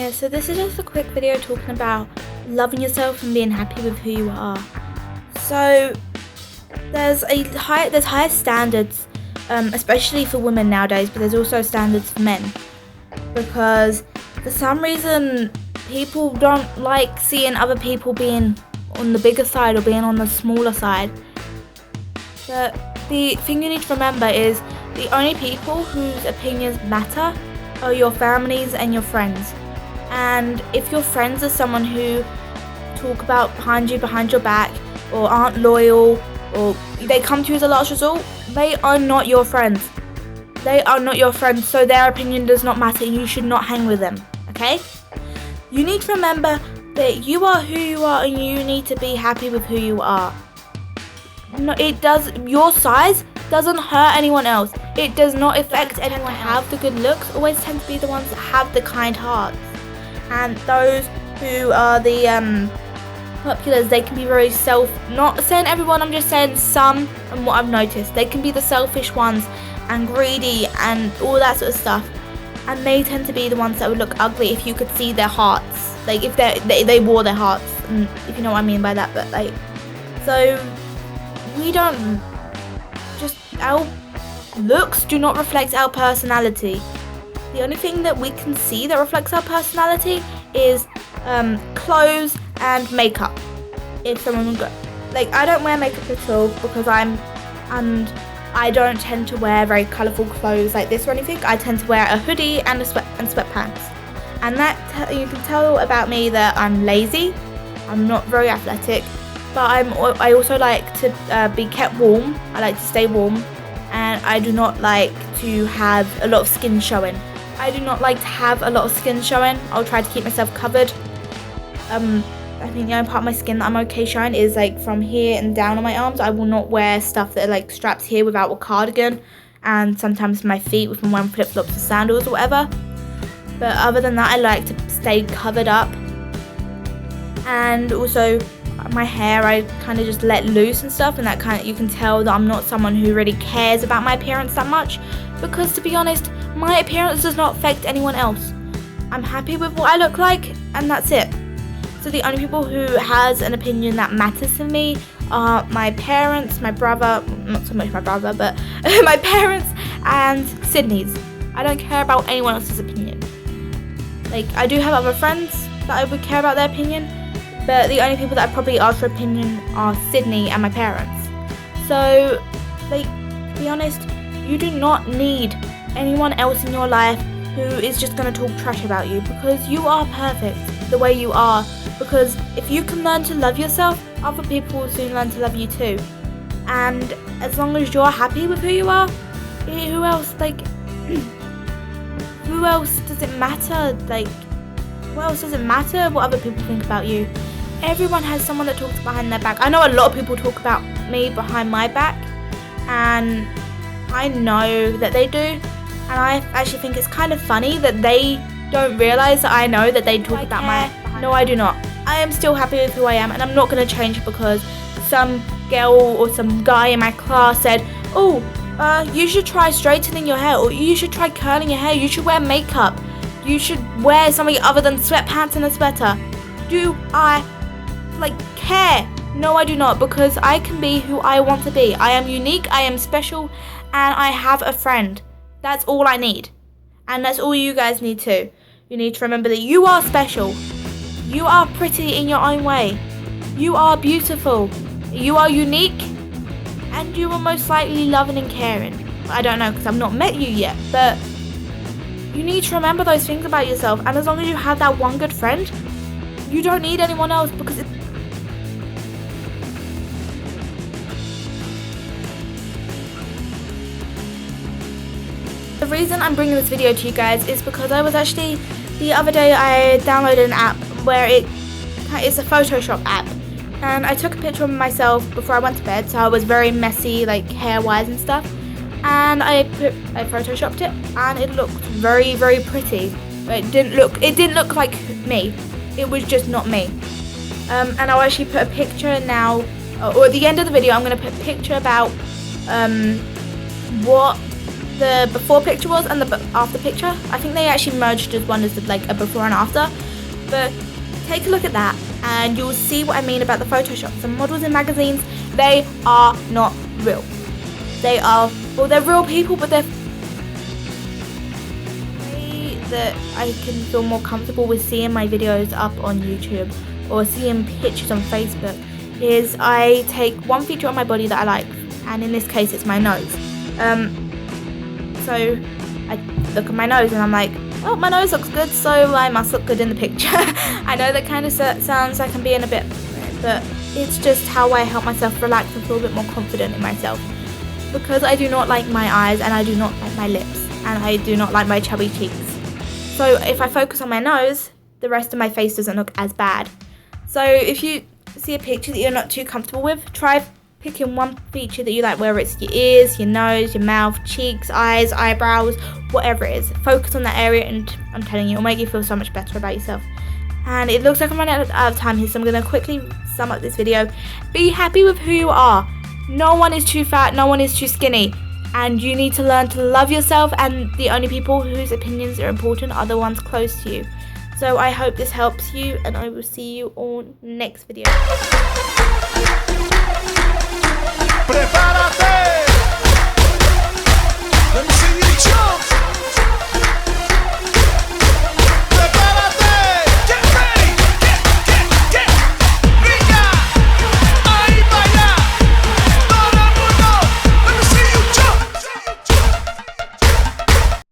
here. So this is just a quick video talking about loving yourself and being happy with who you are. So there's higher standards, especially for women nowadays, but there's also standards for men, because for some reason people don't like seeing other people being on the bigger side or being on the smaller side. But the thing you need to remember is the only people whose opinions matter are your families and your friends. And if your friends are someone who talk about behind your back, or aren't loyal, or they come to you as a last resort, they are not your friends. They are not your friends, so their opinion does not matter. You should not hang with them, okay? You need to remember that you are who you are and you need to be happy with who you are. No, your size doesn't hurt anyone else. It does not affect anyone. Have the good looks always tend to be the ones that have the kind hearts. And those who are the populars, they can be very not saying everyone, I'm just saying some, and what I've noticed. They can be the selfish ones and greedy and all that sort of stuff. And they tend to be the ones that would look ugly if you could see their hearts. Like if they wore their hearts, and if you know what I mean by that. But like, so our looks do not reflect our personality. The only thing that we can see that reflects our personality is clothes and makeup. If someone would go, like, I don't wear makeup at all because I don't tend to wear very colourful clothes like this or anything. I tend to wear a hoodie and sweatpants, and that you can tell about me that I'm lazy. I'm not very athletic, but I also like to be kept warm. I like to stay warm, and I do not like to have a lot of skin showing. I do not like to have a lot of skin showing. I'll try to keep myself covered. I think the only part of my skin that I'm okay showing is like from here and down on my arms. I will not wear stuff that are like straps here without a cardigan, and sometimes my feet if I'm wearing flip-flops or sandals or whatever. But other than that, I like to stay covered up. And also my hair, I kind of just let loose and stuff, and that kind of, you can tell that I'm not someone who really cares about my appearance that much, because to be honest, my appearance does not affect anyone else. I'm happy with what I look like, and that's it. So the only people who has an opinion that matters to me are my parents, my brother, not so much my brother, but my parents and Sydney's. I don't care about anyone else's opinion. Like, I do have other friends that I would care about their opinion, but the only people that I probably ask for opinion are Sydney and my parents. So, like, to be honest, you do not need anyone else in your life who is just going to talk trash about you, because you are perfect the way you are. Because if you can learn to love yourself, other people will soon learn to love you too. And as long as you're happy with who you are, who else does it matter? Like, what else does it matter what other people think about you? Everyone has someone that talks behind their back. I know a lot of people talk about me behind my back, and I know that they do. And I actually think it's kind of funny that they don't realise that I know that they talk about my... No, I do not. I am still happy with who I am, and I'm not going to change because some girl or some guy in my class said, oh, you should try straightening your hair, or you should try curling your hair, you should wear makeup, you should wear something other than sweatpants and a sweater. Do I, care? No, I do not, because I can be who I want to be. I am unique, I am special, and I have a friend. That's all I need. And that's all you guys need too. You need to remember that you are special. You are pretty in your own way. You are beautiful. You are unique. And you are most likely loving and caring. I don't know, because I've not met you yet. But you need to remember those things about yourself. And as long as you have that one good friend, you don't need anyone else, because the reason I'm bringing this video to you guys is because I was actually, the other day I downloaded an app where it's a Photoshop app, and I took a picture of myself before I went to bed, so I was very messy, like hair wise and stuff, and I photoshopped it, and it looked very, very pretty. It didn't look like me. It was just not me. And I'll actually put a picture now, or at the end of the video I'm going to put a picture about what the before picture was and the after picture. I think they actually merged as one as like a before and after. But take a look at that and you'll see what I mean about the Photoshop. Some models in magazines, they are not real. They are, well, they're real people, but they're that I can feel more comfortable with seeing my videos up on YouTube or seeing pictures on Facebook is I take one feature on my body that I like, and in this case it's my nose. So I look at my nose and I'm like, well, my nose looks good, so I must look good in the picture. I know that kind of sounds like I'm being a bit, but it's just how I help myself relax and feel a bit more confident in myself. Because I do not like my eyes, and I do not like my lips, and I do not like my chubby cheeks. So if I focus on my nose, the rest of my face doesn't look as bad. So if you see a picture that you're not too comfortable with, try picking one feature that you like, whether it's your ears, your nose, your mouth, cheeks, eyes, eyebrows, whatever it is. Focus on that area and I'm telling you, it'll make you feel so much better about yourself. And it looks like I'm running out of time here, so I'm going to quickly sum up this video. Be happy with who you are. No one is too fat, no one is too skinny. And you need to learn to love yourself, and the only people whose opinions are important are the ones close to you. So I hope this helps you, and I will see you on next video. ¡Prepárate!